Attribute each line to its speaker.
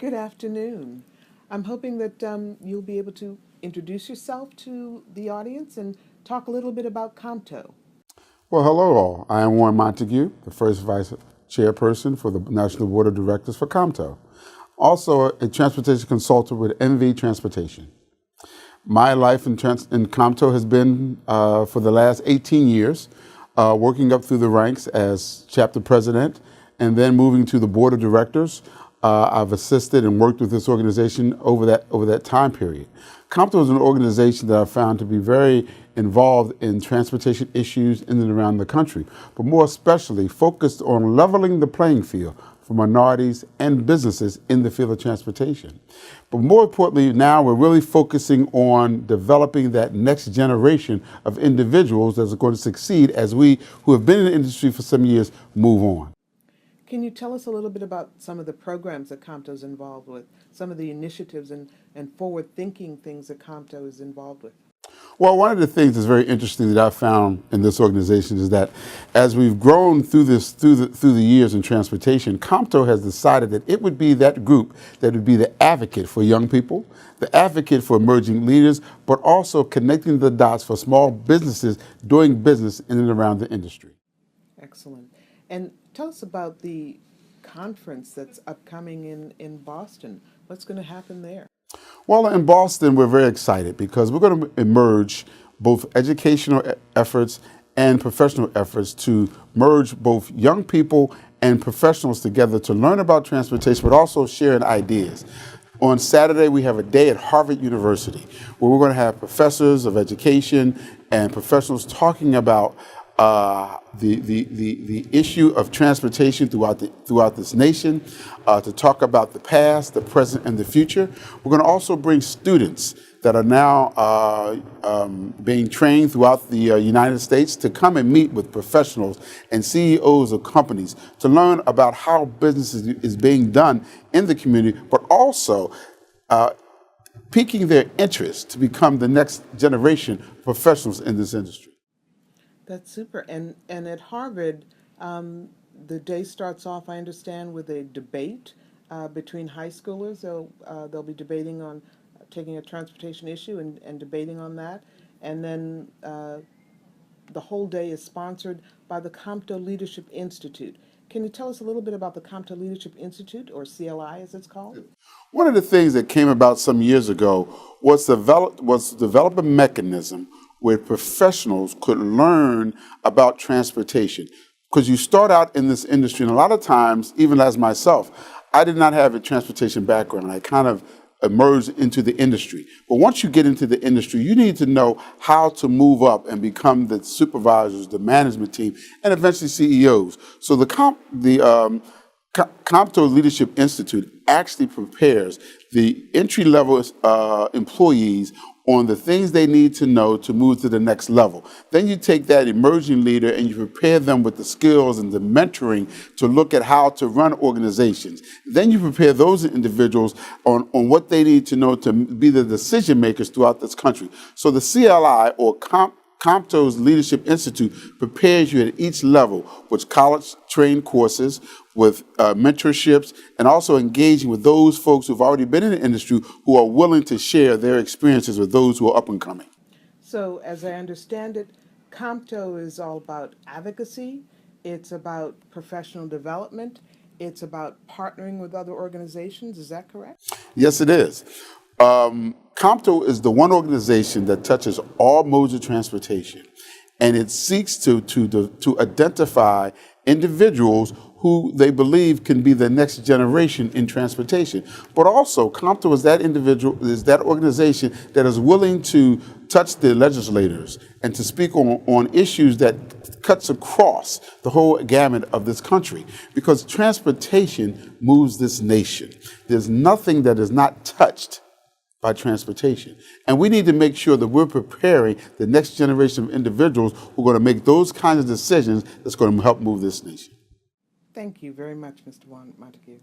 Speaker 1: Good afternoon. I'm hoping that you'll be able to introduce yourself to the audience and talk a little bit about Comto.
Speaker 2: Well, hello all. I am Warren Montague, the first vice chairperson for the National Board of Directors for Comto. Also a transportation consultant with MV Transportation. My life in Comto has been for the last 18 years, working up through the ranks as chapter president and then moving to the board of directors. I've assisted and worked with this organization over that time period. Comto is an organization that I found to be very involved in transportation issues in and around the country, but more especially focused on leveling the playing field for minorities and businesses in the field of transportation. But more importantly, now we're really focusing on developing that next generation of individuals that are going to succeed as we, who have been in the industry for some years, move on.
Speaker 1: Can you tell us a little bit about some of the programs that Comto is involved with, some of the initiatives and forward-thinking things that Comto is involved with?
Speaker 2: Well, one of the things that's very interesting that I've found in this organization is that as we've grown through the years in transportation, Comto has decided that it would be that group that would be the advocate for young people, the advocate for emerging leaders, but also connecting the dots for small businesses doing business in and around the industry.
Speaker 1: Excellent. And tell us about the conference that's upcoming in Boston. What's going to happen there?
Speaker 2: Well, in Boston, we're very excited because we're going to emerge both educational efforts and professional efforts to merge both young people and professionals together to learn about transportation, but also sharing ideas. On Saturday, we have a day at Harvard University where we're going to have professors of education and professionals talking about the issue of transportation throughout this nation, to talk about the past, the present, and the future. We're going to also bring students that are now being trained throughout the United States to come and meet with professionals and CEOs of companies to learn about how business is being done in the community, but also piquing their interest to become the next generation of professionals in this industry.
Speaker 1: That's super. And at Harvard, the day starts off, I understand, with a debate between high schoolers. They'll be debating on taking a transportation issue and debating on that. And then the whole day is sponsored by the Comto Leadership Institute. Can you tell us a little bit about the Comto Leadership Institute, or CLI as it's called?
Speaker 2: One of the things that came about some years ago was to develop a mechanism where professionals could learn about transportation. Because you start out in this industry, and a lot of times, even as myself, I did not have a transportation background. I kind of emerged into the industry. But once you get into the industry, you need to know how to move up and become the supervisors, the management team, and eventually CEOs. So the Comto Leadership Institute actually prepares the entry-level employees on the things they need to know to move to the next level. Then you take that emerging leader and you prepare them with the skills and the mentoring to look at how to run organizations. Then you prepare those individuals on what they need to know to be the decision makers throughout this country. So the CLI, or Comto's Leadership Institute, prepares you at each level with college-trained courses, with mentorships, and also engaging with those folks who've already been in the industry who are willing to share their experiences with those who are up and coming.
Speaker 1: So, as I understand it, Comto is all about advocacy, it's about professional development, it's about partnering with other organizations. Is that correct?
Speaker 2: Yes, it is. Comto is the one organization that touches all modes of transportation, and it seeks to identify individuals who they believe can be the next generation in transportation. But also, Comto is that organization that is willing to touch the legislators and to speak on issues that cuts across the whole gamut of this country. Because transportation moves this nation. There's nothing that is not touched by transportation. And we need to make sure that we're preparing the next generation of individuals who are going to make those kinds of decisions that's going to help move this nation.
Speaker 1: Thank you very much, Mr. Montague.